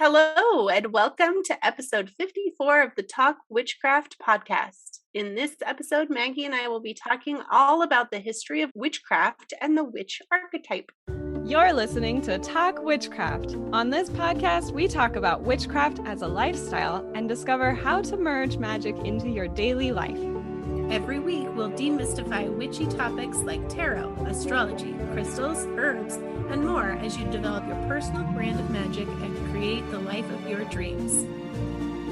Hello, and welcome to episode 54 of the Talk Witchcraft podcast. In this episode, Maggie and I will be talking all about the history of witchcraft and the witch archetype. You're listening to Talk Witchcraft. On this podcast, we talk about witchcraft as a lifestyle and discover how to merge magic into your daily life. Every week, we'll demystify witchy topics like tarot, astrology, crystals, herbs, and more as you develop your personal brand of magic and create the life of your dreams.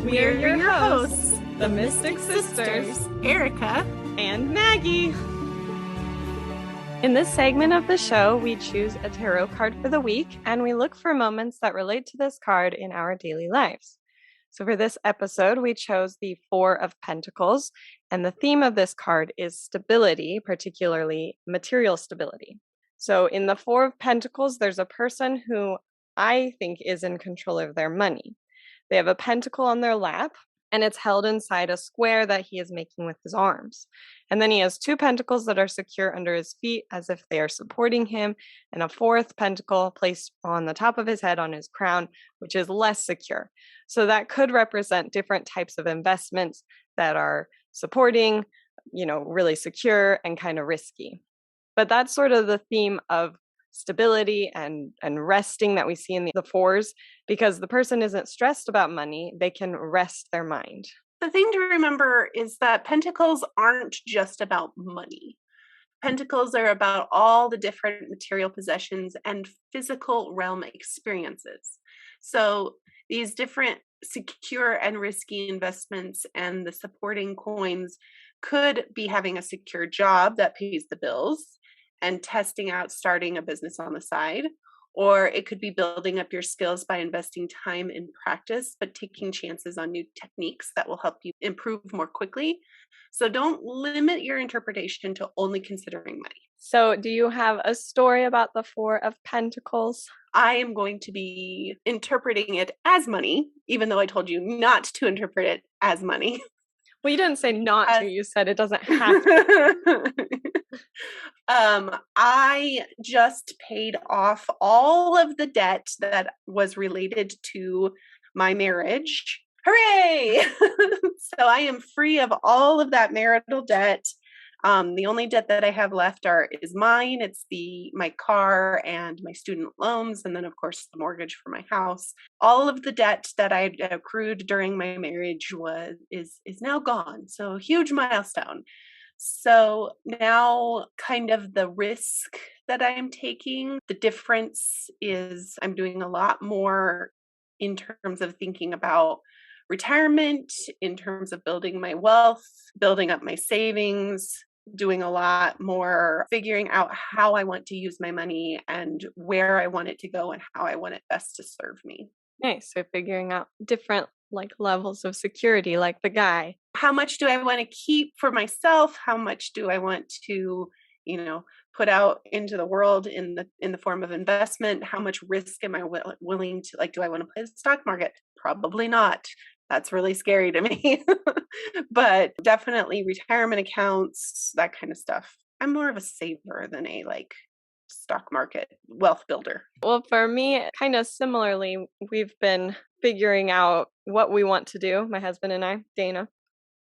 We're your hosts, the Mystic Sisters, Erica and Maggie. In this segment of the show, we choose a tarot card for the week, and we look for moments that relate to this card in our daily lives. So for this episode, we chose the Four of Pentacles, and the theme of this card is stability, particularly material stability. So in the Four of Pentacles, there's a person who I think is in control of their money. They have a pentacle on their lap, and it's held inside a square that he is making with his arms. And then he has two pentacles that are secure under his feet as if they are supporting him, and a fourth pentacle placed on the top of his head on his crown, which is less secure. So that could represent different types of investments that are supporting, really secure and kind of risky. But that's sort of the theme of stability and resting that we see in the fours, because the person isn't stressed about money, they can rest their mind. The thing to remember is that pentacles aren't just about money. Pentacles are about all the different material possessions and physical realm experiences. So these different secure and risky investments and the supporting coins could be having a secure job that pays the bills and testing out starting a business on the side. Or it could be building up your skills by investing time in practice, but taking chances on new techniques that will help you improve more quickly. So don't limit your interpretation to only considering money. So do you have a story about the Four of Pentacles? I am going to be interpreting it as money, even though I told you not to interpret it as money. Well, you didn't say not to, you said it doesn't have to. I just paid off all of the debt that was related to my marriage. Hooray! So I am free of all of that marital debt. The only debt that I have left is mine. It's my car and my student loans, and then of course the mortgage for my house. All of the debt that I accrued during my marriage is now gone. So huge milestone. So now kind of the risk that I'm taking, the difference is I'm doing a lot more in terms of thinking about retirement, in terms of building my wealth, building up my savings, doing a lot more figuring out how I want to use my money and where I want it to go and how I want it best to serve me. Nice. So figuring out different levels of security, like the guy. How much do I want to keep for myself? How much do I want to, put out into the world in the form of investment? How much risk am I willing to, do I want to play the stock market? Probably not. That's really scary to me. But definitely retirement accounts, that kind of stuff. I'm more of a saver than a stock market wealth builder. Well, for me, kind of similarly, we've been figuring out what we want to do, my husband and I, Dana.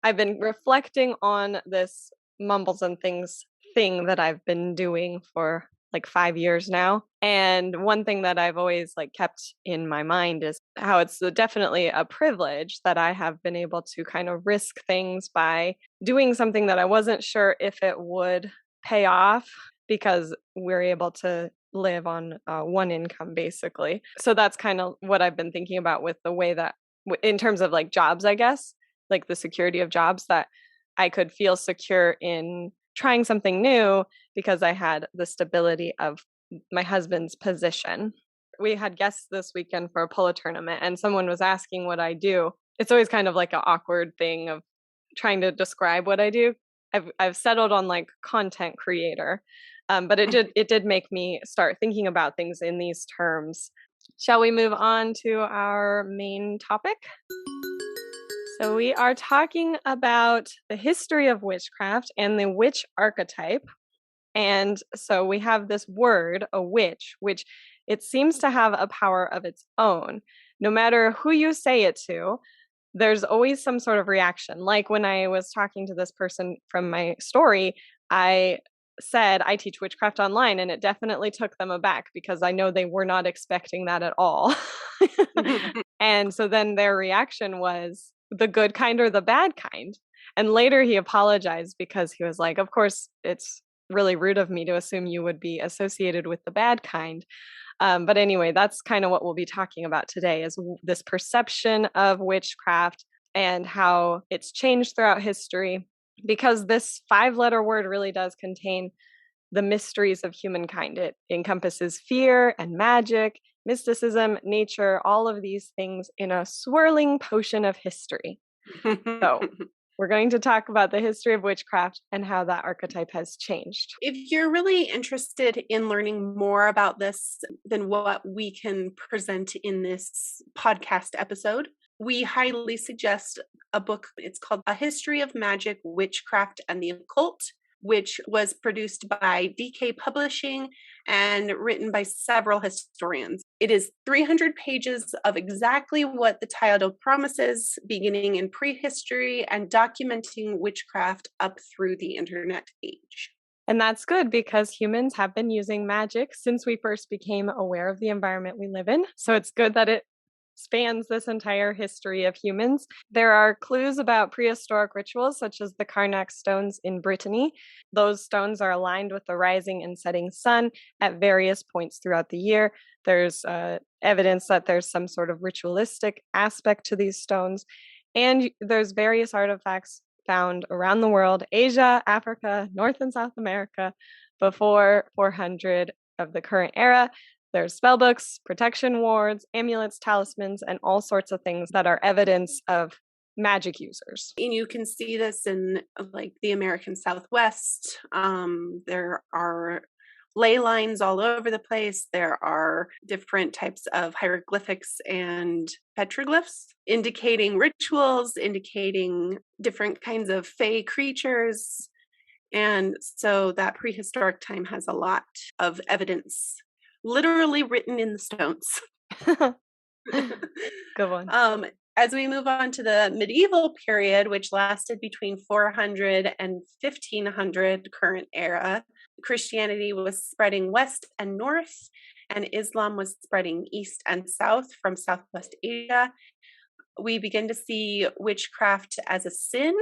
I've been reflecting on this mumbles and things thing that I've been doing for 5 years now. And one thing that I've always kept in my mind is how it's definitely a privilege that I have been able to kind of risk things by doing something that I wasn't sure if it would pay off, because we're able to live on one income basically. So that's kind of what I've been thinking about with the way that in terms of jobs, I guess, the security of jobs, that I could feel secure in trying something new because I had the stability of my husband's position. We had guests this weekend for a polo tournament, and someone was asking what I do. It's always kind of an awkward thing of trying to describe what I do. I've settled on content creator, but it did make me start thinking about things in these terms. Shall we move on to our main topic? So we are talking about the history of witchcraft and the witch archetype. And so we have this word, a witch, which it seems to have a power of its own. no matter who you say it to, there's always some sort of reaction. Like when I was talking to this person from my story, I said I teach witchcraft online, and it definitely took them aback because I know they were not expecting that at all. And so then their reaction was the good kind or the bad kind. And later he apologized because he was like, of course, it's really rude of me to assume you would be associated with the bad kind. But anyway, that's kind of what we'll be talking about today is this perception of witchcraft and how it's changed throughout history, because this 5-letter word really does contain the mysteries of humankind. It encompasses fear and magic, mysticism, nature, all of these things in a swirling potion of history. So we're going to talk about the history of witchcraft and how that archetype has changed. If you're really interested in learning more about this than what we can present in this podcast episode, we highly suggest a book. It's called A History of Magic, Witchcraft, and the Occult, which was produced by DK Publishing and written by several historians. It is 300 pages of exactly what the title promises, beginning in prehistory and documenting witchcraft up through the internet age. And that's good because humans have been using magic since we first became aware of the environment we live in. So it's good that it spans this entire history of humans. There are clues about prehistoric rituals, such as the Karnak stones in Brittany. Those stones are aligned with the rising and setting sun at various points throughout the year. There's evidence that there's some sort of ritualistic aspect to these stones. And there's various artifacts found around the world, Asia, Africa, North and South America, before 400 of the current era. There's spellbooks, protection wards, amulets, talismans, and all sorts of things that are evidence of magic users. And you can see this in like the American Southwest. There are ley lines all over the place. There are different types of hieroglyphics and petroglyphs indicating rituals, indicating different kinds of fey creatures. And so that prehistoric time has a lot of evidence literally written in the stones. Good one. As we move on to the medieval period, which lasted between 400 and 1500 current era, Christianity was spreading west and north, and Islam was spreading east and south from Southwest Asia. We begin to see witchcraft as a sin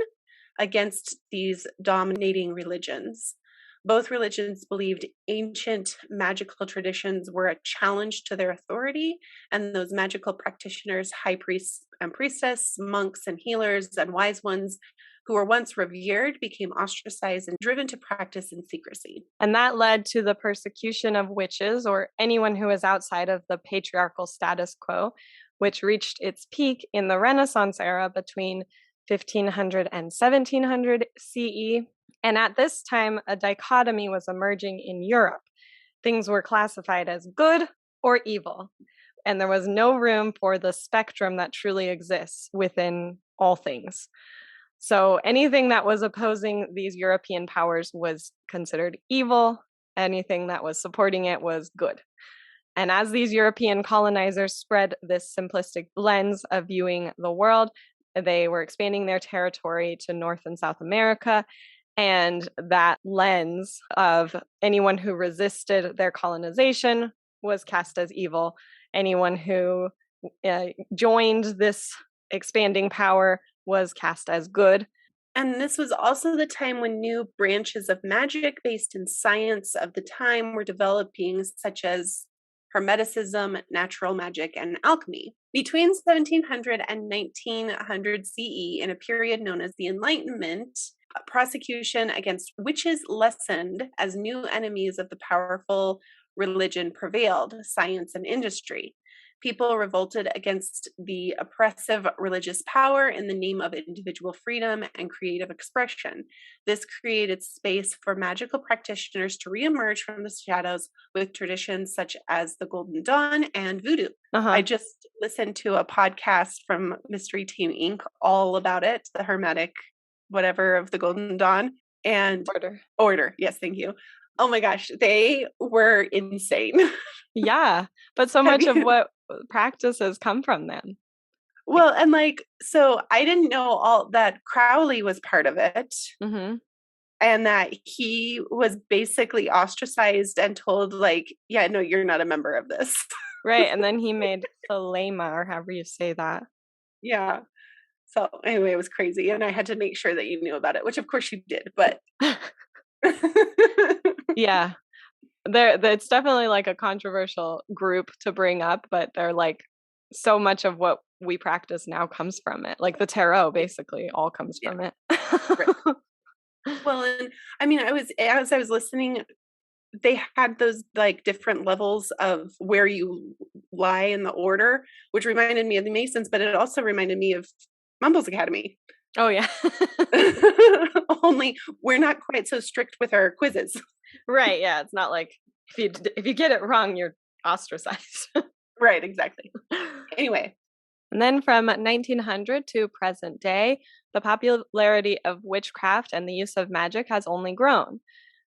against these dominating religions. Both religions believed ancient magical traditions were a challenge to their authority, and those magical practitioners, high priests and priestess, monks and healers and wise ones who were once revered became ostracized and driven to practice in secrecy. And that led to the persecution of witches or anyone who was outside of the patriarchal status quo, which reached its peak in the Renaissance era between 1500 and 1700 CE. And at this time, a dichotomy was emerging in Europe. Things were classified as good or evil, and there was no room for the spectrum that truly exists within all things. So anything that was opposing these European powers was considered evil. Anything that was supporting it was good. And as these European colonizers spread this simplistic lens of viewing the world, they were expanding their territory to North and South America. And that lens of anyone who resisted their colonization was cast as evil. Anyone who joined this expanding power was cast as good. And this was also the time when new branches of magic based in science of the time were developing, such as Hermeticism, natural magic, and alchemy. Between 1700 and 1900 CE, in a period known as the Enlightenment, prosecution against witches lessened as new enemies of the powerful religion prevailed, science and industry. People revolted against the oppressive religious power in the name of individual freedom and creative expression. This created space for magical practitioners to reemerge from the shadows with traditions such as the Golden Dawn and voodoo. I just listened to a podcast from Mystery Team Inc. all about it, the Hermetic whatever of the Golden Dawn and Order. Yes, thank you. Oh my gosh, they were insane. Yeah, but so much of what practices come from them. Well, and like, so I didn't know all that Crowley was part of it. Mm-hmm. And that he was basically ostracized and told, like, yeah, no, you're not a member of this. Right. And then he made Thelema, or however you say that. Yeah. So anyway, it was crazy. And I had to make sure that you knew about it, which of course you did, but Yeah. It's definitely like a controversial group to bring up, but they're like so much of what we practice now comes from it. Like the tarot basically all comes yeah. from it. Right. Well, and I mean, as I was listening, they had those like different levels of where you lie in the order, which reminded me of the Masons, but it also reminded me of Mumbles Academy. Oh yeah. Only we're not quite so strict with our quizzes. Right, yeah, it's not like if you get it wrong, you're ostracized. Right, exactly. Anyway, and then from 1900 to present day, the popularity of witchcraft and the use of magic has only grown.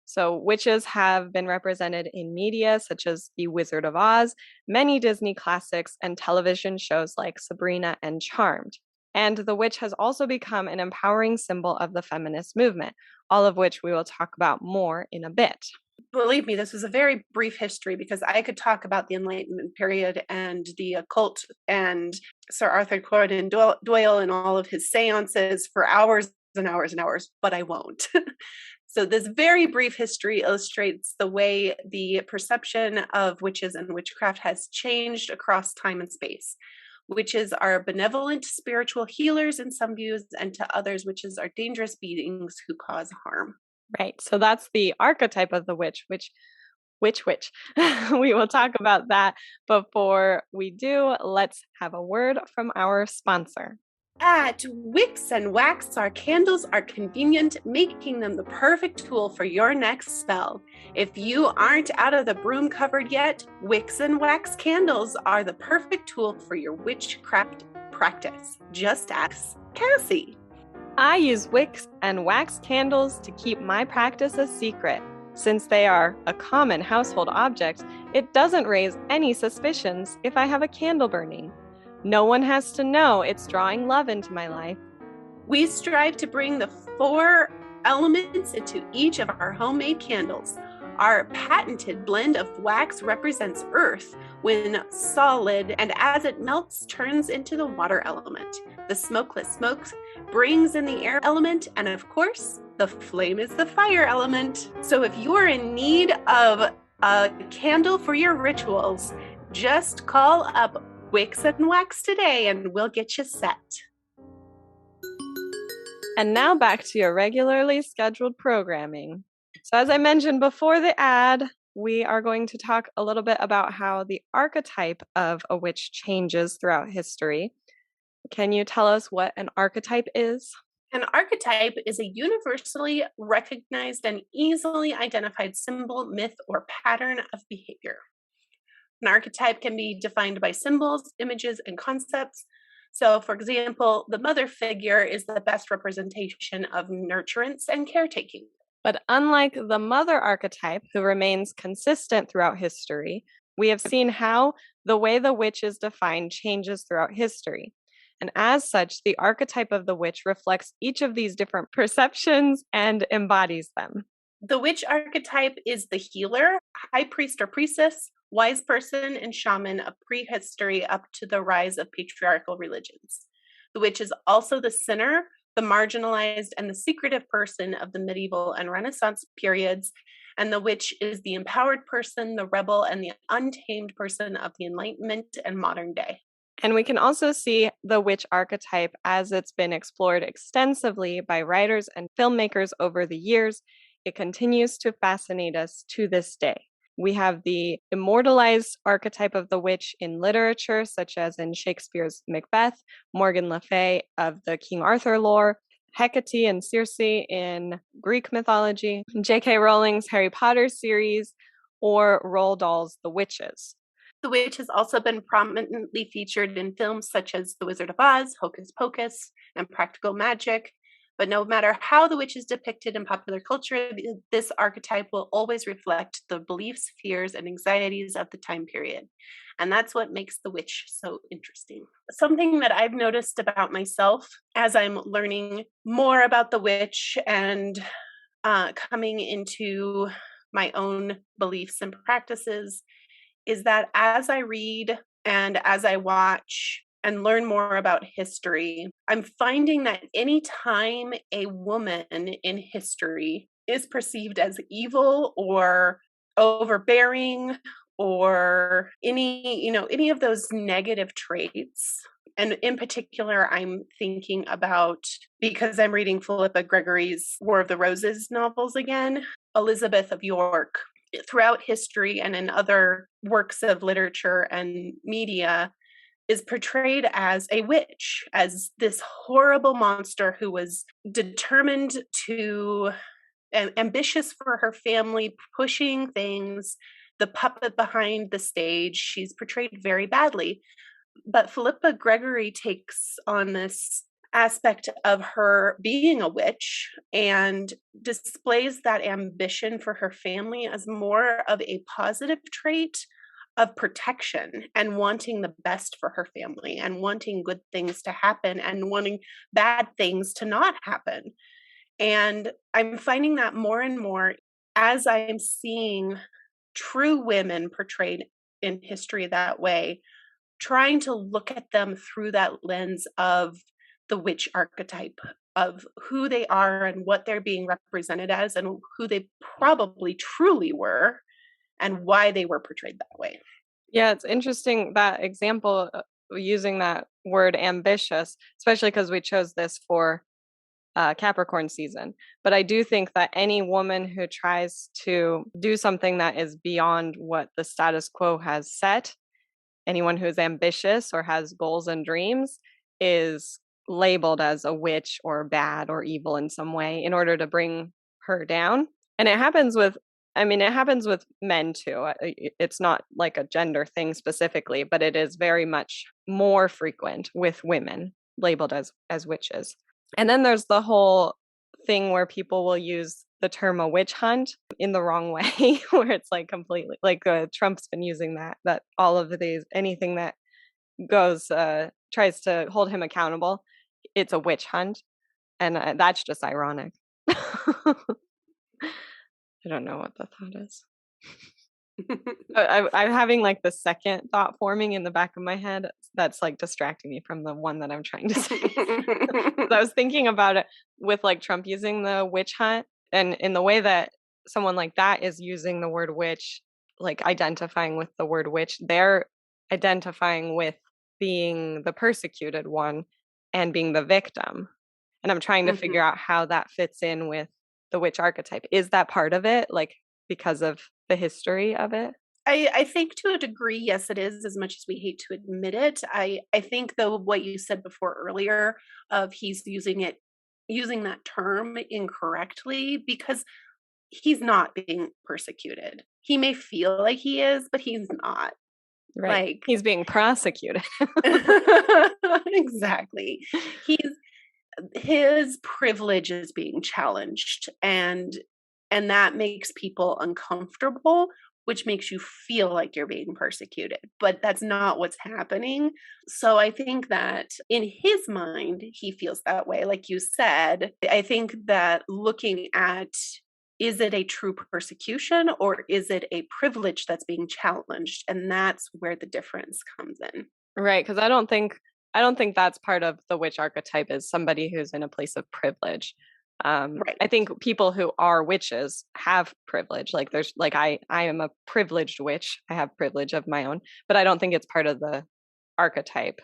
So, witches have been represented in media such as The Wizard of Oz, many Disney classics, and television shows like Sabrina and Charmed. And the witch has also become an empowering symbol of the feminist movement, all of which we will talk about more in a bit. Believe me, this was a very brief history because I could talk about the Enlightenment period and the occult and Sir Arthur Conan Doyle and all of his seances for hours and hours and hours, but I won't. So this very brief history illustrates the way the perception of witches and witchcraft has changed across time and space. Witches are benevolent spiritual healers in some views, and to others, witches are dangerous beings who cause harm. Right. So that's the archetype of the witch, which we will talk about that. Before we do, let's have a word from our sponsor. At Wicks and Wax, our candles are convenient, making them the perfect tool for your next spell. If you aren't out of the broom cupboard yet, Wicks and Wax candles are the perfect tool for your witchcraft practice. Just ask Cassie. I use wicks and wax candles to keep my practice a secret. Since they are a common household object, it doesn't raise any suspicions if I have a candle burning. No one has to know it's drawing love into my life. We strive to bring the 4 elements into each of our homemade candles. Our patented blend of wax represents earth when solid, and as it melts, turns into the water element. The smokeless smoke brings in the air element, and of course, the flame is the fire element. So if you're in need of a candle for your rituals, just call up Wicks and Wax today and we'll get you set. And now back to your regularly scheduled programming. So as I mentioned before the ad, we are going to talk a little bit about how the archetype of a witch changes throughout history. Can you tell us what an archetype is? An archetype is a universally recognized and easily identified symbol, myth, or pattern of behavior. An archetype can be defined by symbols, images, and concepts. So, for example, the mother figure is the best representation of nurturance and caretaking. But unlike the mother archetype, who remains consistent throughout history, we have seen how the way the witch is defined changes throughout history. And as such, the archetype of the witch reflects each of these different perceptions and embodies them. The witch archetype is the healer, high priest or priestess, wise person, and shaman of prehistory up to the rise of patriarchal religions. The witch is also the sinner, the marginalized, and the secretive person of the medieval and Renaissance periods, and the witch is the empowered person, the rebel, and the untamed person of the Enlightenment and modern day. And we can also see the witch archetype as it's been explored extensively by writers and filmmakers over the years. It continues to fascinate us to this day. We have the immortalized archetype of the witch in literature, such as in Shakespeare's Macbeth, Morgan Le Fay of the King Arthur lore, Hecate and Circe in Greek mythology, J.K. Rowling's Harry Potter series, or Roald Dahl's The Witches. The witch has also been prominently featured in films such as The Wizard of Oz, Hocus Pocus, and Practical Magic. But no matter how the witch is depicted in popular culture, this archetype will always reflect the beliefs, fears, and anxieties of the time period. And that's what makes the witch so interesting. Something that I've noticed about myself as I'm learning more about the witch and coming into my own beliefs and practices is that as I read and as I watch and learn more about history, I'm finding that anytime a woman in history is perceived as evil or overbearing or any of those negative traits, and in particular I'm thinking about, because I'm reading Philippa Gregory's War of the Roses novels again, Elizabeth of York. Throughout history and in other works of literature and media, is portrayed as a witch, as this horrible monster who was determined to and ambitious for her family, pushing things, the puppet behind the stage. She's portrayed very badly. But Philippa Gregory takes on this aspect of her being a witch and displays that ambition for her family as more of a positive trait of protection and wanting the best for her family and wanting good things to happen and wanting bad things to not happen. And I'm finding that more and more as I'm seeing true women portrayed in history that way, trying to look at them through that lens of the witch archetype, of who they are and what they're being represented as and who they probably truly were and why they were portrayed that way. Yeah, it's interesting that example using that word ambitious, especially because we chose this for Capricorn season. But I do think that any woman who tries to do something that is beyond what the status quo has set, anyone who is ambitious or has goals and dreams, is labeled as a witch or bad or evil in some way in order to bring her down. And it happens with, it happens with men too. It's not like a gender thing specifically, but it is very much more frequent with women labeled as witches. And then there's the whole thing where people will use the term a witch hunt in the wrong way, where it's like completely like Trump's been using that all of these, anything that goes, tries to hold him accountable, it's a witch hunt. And that's just ironic. I don't know what the thought is. I'm having like the second thought forming in the back of my head that's like distracting me from the one that I'm trying to say. I was thinking about it with like Trump using the witch hunt, and in the way that someone like that is using the word witch, like identifying with the word witch, they're identifying with being the persecuted one and being the victim. And I'm trying to figure out how that fits in with the witch archetype. Is that part of it? Like, because of the history of it? I think to a degree, yes, it is, as much as we hate to admit it. I think though what you said before earlier of he's using that term incorrectly because he's not being persecuted. He may feel like he is, but he's not. Right. Like he's being prosecuted. Exactly. His privilege is being challenged and that makes people uncomfortable, which makes you feel like you're being persecuted, but that's not what's happening. So I think that in his mind, he feels that way. Like you said, I think that looking at, is it a true persecution or is it a privilege that's being challenged? And that's where the difference comes in. Right. Because I don't think that's part of the witch archetype is somebody who's in a place of privilege. Right. I think people who are witches have privilege. Like there's like I am a privileged witch. I have privilege of my own, but I don't think it's part of the archetype.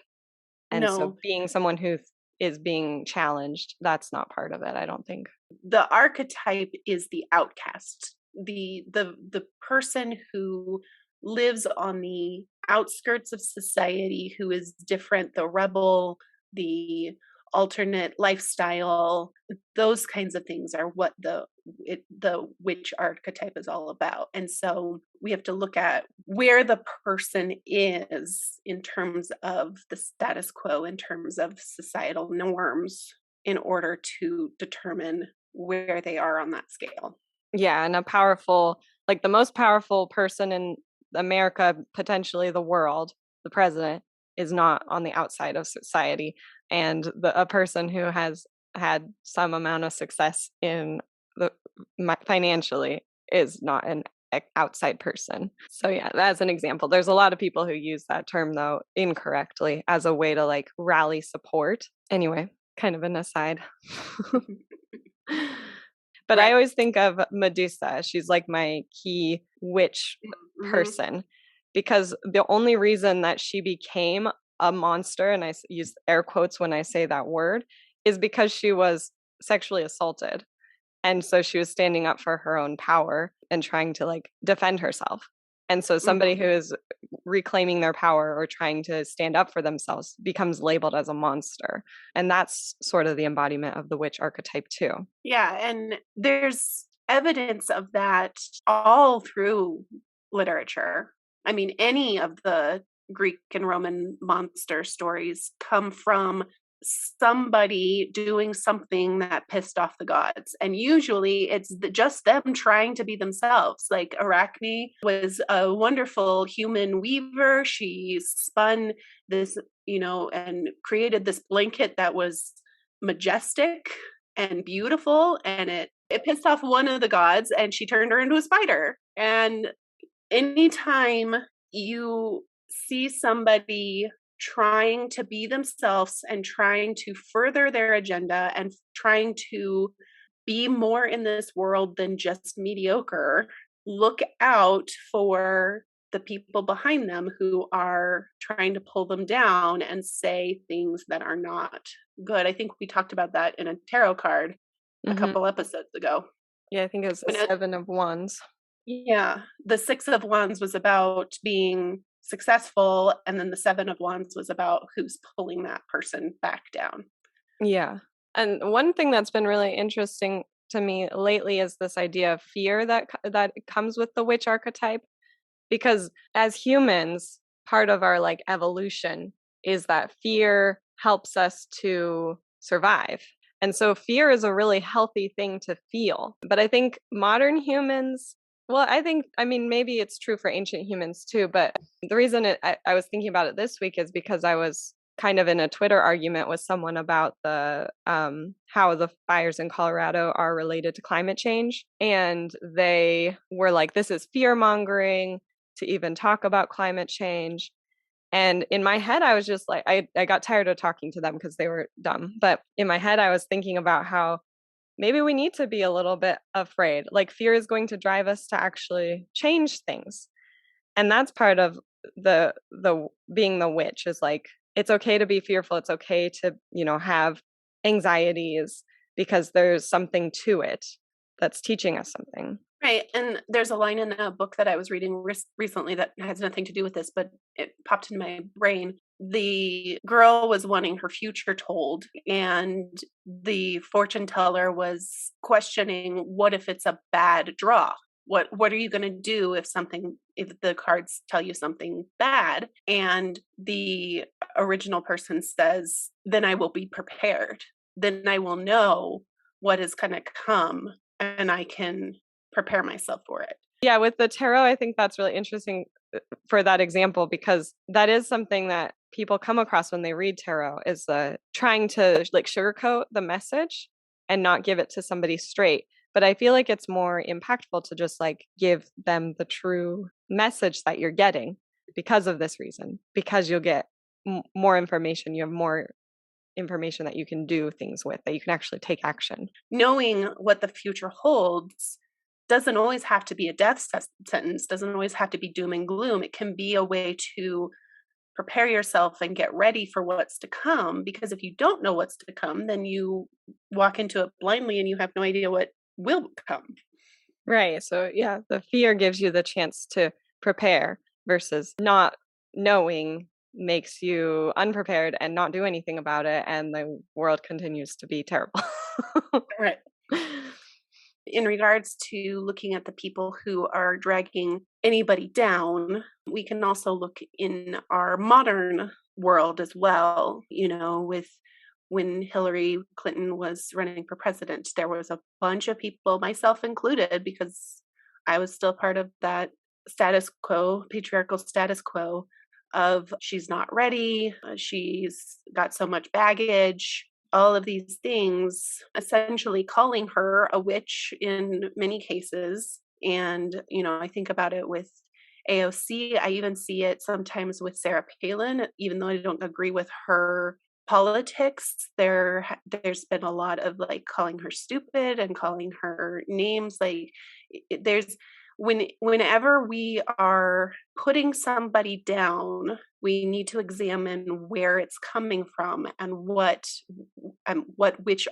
And No. so being someone who is being challenged, that's not part of it, I don't think. The archetype is the outcast, the person who lives on the outskirts of society, who is different, the rebel, the alternate lifestyle. Those kinds of things are what the witch archetype is all about. And so we have to look at where the person is in terms of the status quo, in terms of societal norms, in order to determine where they are on that scale. Yeah, and like the most powerful person in America, potentially the world, the president, is not on the outside of society. And a person who has had some amount of success in the financially is not an outside person. So yeah, that's an example. There's a lot of people who use that term though incorrectly as a way to like rally support. Anyway, kind of an aside. But I Right. always think of Medusa. She's like my key witch person because the only reason that she became a monster, and I use air quotes when I say that word, is because she was sexually assaulted. And so she was standing up for her own power and trying to like defend herself. And so somebody who is reclaiming their power or trying to stand up for themselves becomes labeled as a monster. And that's sort of the embodiment of the witch archetype too. Yeah, and there's evidence of that all through literature. I mean, any of the Greek and Roman monster stories come from somebody doing something that pissed off the gods. And usually it's just them trying to be themselves. Like Arachne was a wonderful human weaver. She spun this, and created this blanket that was majestic and beautiful. And it pissed off one of the gods and she turned her into a spider. And anytime you see somebody trying to be themselves and trying to further their agenda and trying to be more in this world than just mediocre, look out for the people behind them who are trying to pull them down and say things that are not good. I think we talked about that in a tarot card a couple episodes ago. Yeah, I think it was the Seven of Wands. Yeah, the Six of Wands was about being successful, and then the Seven of Wands was about who's pulling that person back down. Yeah. And one thing that's been really interesting to me lately is this idea of fear that comes with the witch archetype, because as humans, part of our like evolution is that fear helps us to survive. And so fear is a really healthy thing to feel. But I think modern humans, well, I mean, maybe it's true for ancient humans too, but the reason I was thinking about it this week is because I was kind of in a Twitter argument with someone about the how the fires in Colorado are related to climate change. And they were like, this is fear mongering to even talk about climate change. And in my head, I was just like, I got tired of talking to them because they were dumb. But in my head, I was thinking about how maybe we need to be a little bit afraid. Like fear is going to drive us to actually change things. And that's part of the being the witch is like, it's okay to be fearful. It's okay to, have anxieties because there's something to it that's teaching us something. Right. And there's a line in a book that I was reading recently that has nothing to do with this, but it popped in my brain. The girl was wanting her future told, and the fortune teller was questioning, what if it's a bad draw? What are you going to do if the cards tell you something bad? And the original person says, then I will be prepared. Then I will know what is going to come and I can prepare myself for it. Yeah, with the tarot, I think that's really interesting for that example, because that is something that people come across when they read tarot is trying to like sugarcoat the message and not give it to somebody straight. But I feel like it's more impactful to just like give them the true message that you're getting because of this reason, because you'll get more information. You have more information that you can do things with, that you can actually take action. Knowing what the future holds doesn't always have to be a death sentence, doesn't always have to be doom and gloom. It can be a way to prepare yourself and get ready for what's to come. Because if you don't know what's to come, then you walk into it blindly and you have no idea what will come. Right. So yeah, the fear gives you the chance to prepare versus not knowing makes you unprepared and not do anything about it. And the world continues to be terrible. Right. In regards to looking at the people who are dragging anybody down, we can also look in our modern world as well, with when Hillary Clinton was running for president. There was a bunch of people, myself included, because I was still part of that status quo, patriarchal status quo of she's not ready, she's got so much baggage, all of these things, essentially calling her a witch in many cases. And, I think about it with AOC. I even see it sometimes with Sarah Palin, even though I don't agree with her politics. There's been a lot of like calling her stupid and calling her names. Like there's whenever we are putting somebody down, we need to examine where it's coming from and which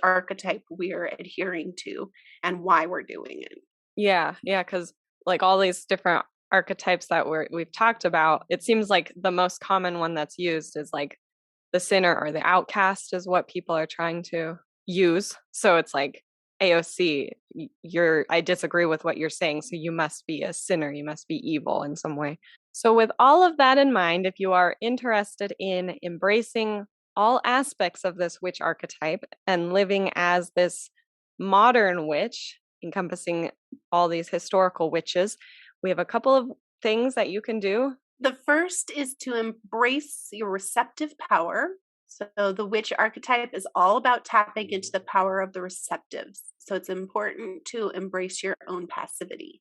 archetype we're adhering to and why we're doing it. Yeah, because like all these different archetypes that we've talked about, it seems like the most common one that's used is like the sinner or the outcast is what people are trying to use. So it's like, AOC, I disagree with what you're saying, so you must be a sinner, you must be evil in some way. So with all of that in mind, if you are interested in embracing all aspects of this witch archetype and living as this modern witch, encompassing all these historical witches, we have a couple of things that you can do. The first is to embrace your receptive power. So the witch archetype is all about tapping into the power of the receptives. So it's important to embrace your own passivity.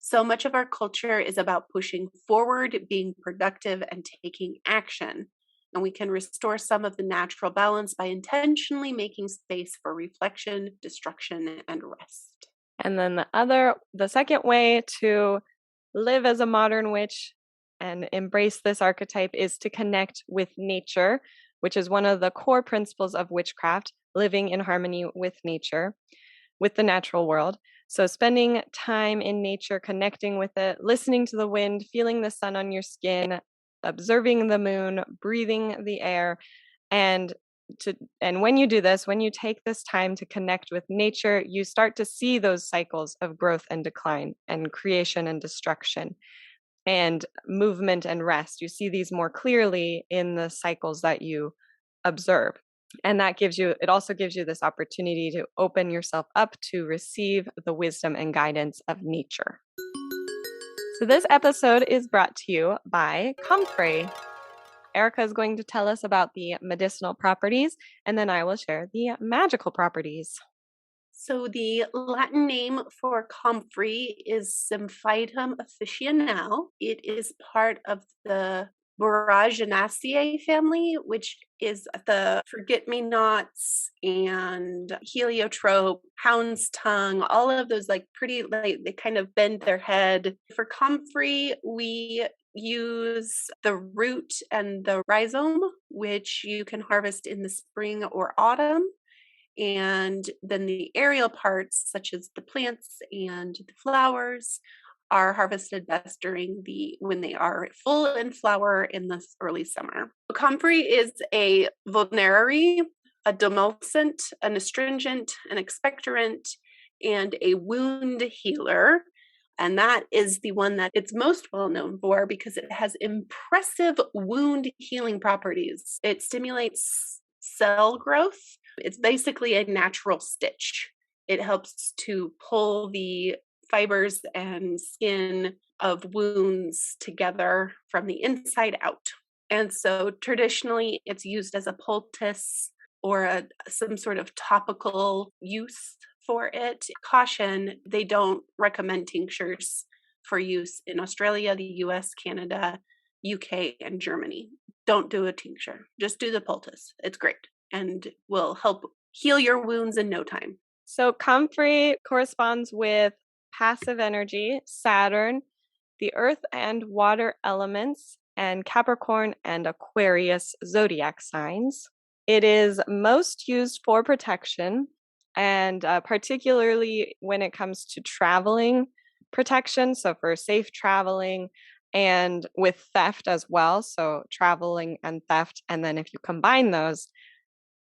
So much of our culture is about pushing forward, being productive, and taking action. And we can restore some of the natural balance by intentionally making space for reflection, destruction, and rest. And then the second way to live as a modern witch and embrace this archetype is to connect with nature, which is one of the core principles of witchcraft, living in harmony with nature, with the natural world. So spending time in nature, connecting with it, listening to the wind, feeling the sun on your skin, observing the moon, breathing the air, and when you do this, when you take this time to connect with nature, you start to see those cycles of growth and decline and creation and destruction and movement and rest. You see these more clearly in the cycles that you observe. And it also gives you this opportunity to open yourself up to receive the wisdom and guidance of nature. So this episode is brought to you by Comfrey. Erica is going to tell us about the medicinal properties, and then I will share the magical properties. So the Latin name for comfrey is Symphytum officinale. It is part of the Boraginaceae family, which is the forget-me-nots and heliotrope, hound's tongue, all of those like pretty, like they kind of bend their head. For comfrey, we use the root and the rhizome, which you can harvest in the spring or autumn. And then the aerial parts, such as the plants and the flowers, are harvested best when they are full in flower in the early summer. Comfrey is a vulnerary, a demulcent, an astringent, an expectorant, and a wound healer. And that is the one that it's most well known for because it has impressive wound healing properties. It stimulates cell growth. It's basically a natural stitch. It helps to pull the fibers and skin of wounds together from the inside out. And so traditionally it's used as a poultice or some sort of topical use for it. Caution, they don't recommend tinctures for use in Australia, the US, Canada, UK, and Germany. Don't do a tincture. Just do the poultice. It's great and will help heal your wounds in no time. So comfrey corresponds with passive energy, Saturn, the earth and water elements, and Capricorn and Aquarius zodiac signs. It is most used for protection, and particularly when it comes to traveling protection, so for safe traveling and with theft as well, so traveling and theft, and then if you combine those,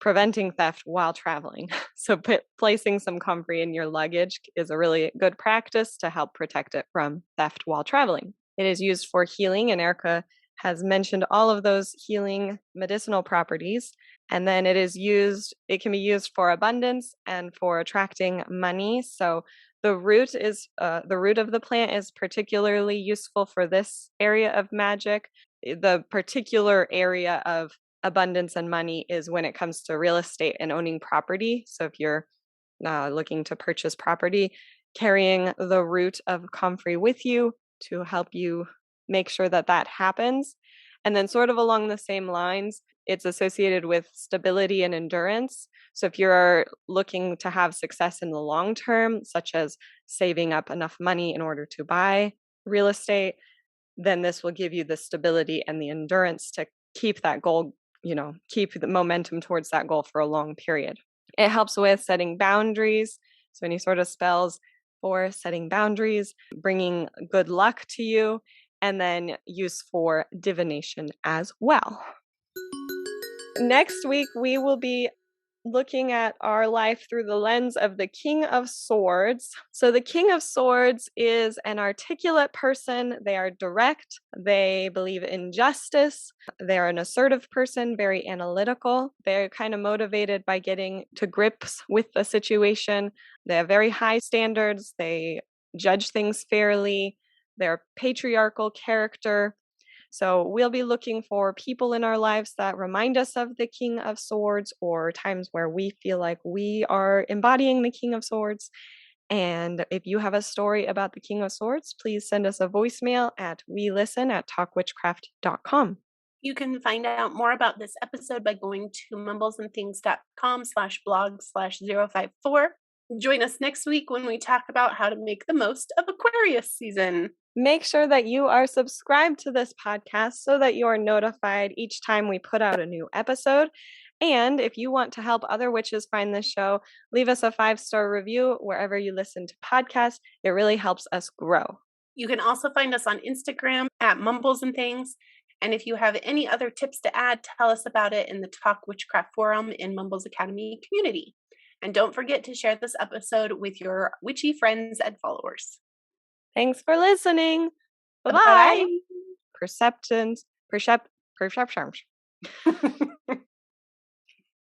preventing theft while traveling. So placing some comfrey in your luggage is a really good practice to help protect it from theft while traveling. It is used for healing, and Erica has mentioned all of those healing medicinal properties. And then it can be used for abundance and for attracting money. So the root of the plant is particularly useful for this area of magic. The particular area of abundance and money is when it comes to real estate and owning property. So if you're looking to purchase property, carrying the root of comfrey with you to help you make sure that that happens. And then sort of along the same lines, it's associated with stability and endurance. So if you're looking to have success in the long term, such as saving up enough money in order to buy real estate, then this will give you the stability and the endurance to keep that goal, keep the momentum towards that goal for a long period. It helps with setting boundaries. So any sort of spells for setting boundaries, bringing good luck to you, and then use for divination as well. Next week, we will be looking at our life through the lens of the King of Swords. So the King of Swords is an articulate person. They are direct. They believe in justice. They're an assertive person, very analytical. They're kind of motivated by getting to grips with the situation. They have very high standards. They judge things fairly. They're patriarchal character. So we'll be looking for people in our lives that remind us of the King of Swords, or times where we feel like we are embodying the King of Swords. And if you have a story about the King of Swords, please send us a voicemail at welisten@talkwitchcraft.com. You can find out more about this episode by going to mumblesandthings.com/blog/054. Join us next week when we talk about how to make the most of Aquarius season. Make sure that you are subscribed to this podcast so that you are notified each time we put out a new episode. And if you want to help other witches find this show, leave us a 5-star review wherever you listen to podcasts. It really helps us grow. You can also find us on Instagram at Mumbles and Things. And if you have any other tips to add, tell us about it in the Talk Witchcraft forum in Mumbles Academy community. And don't forget to share this episode with your witchy friends and followers. Thanks for listening. Bye-bye. Bye. Perceptions. Perceptions.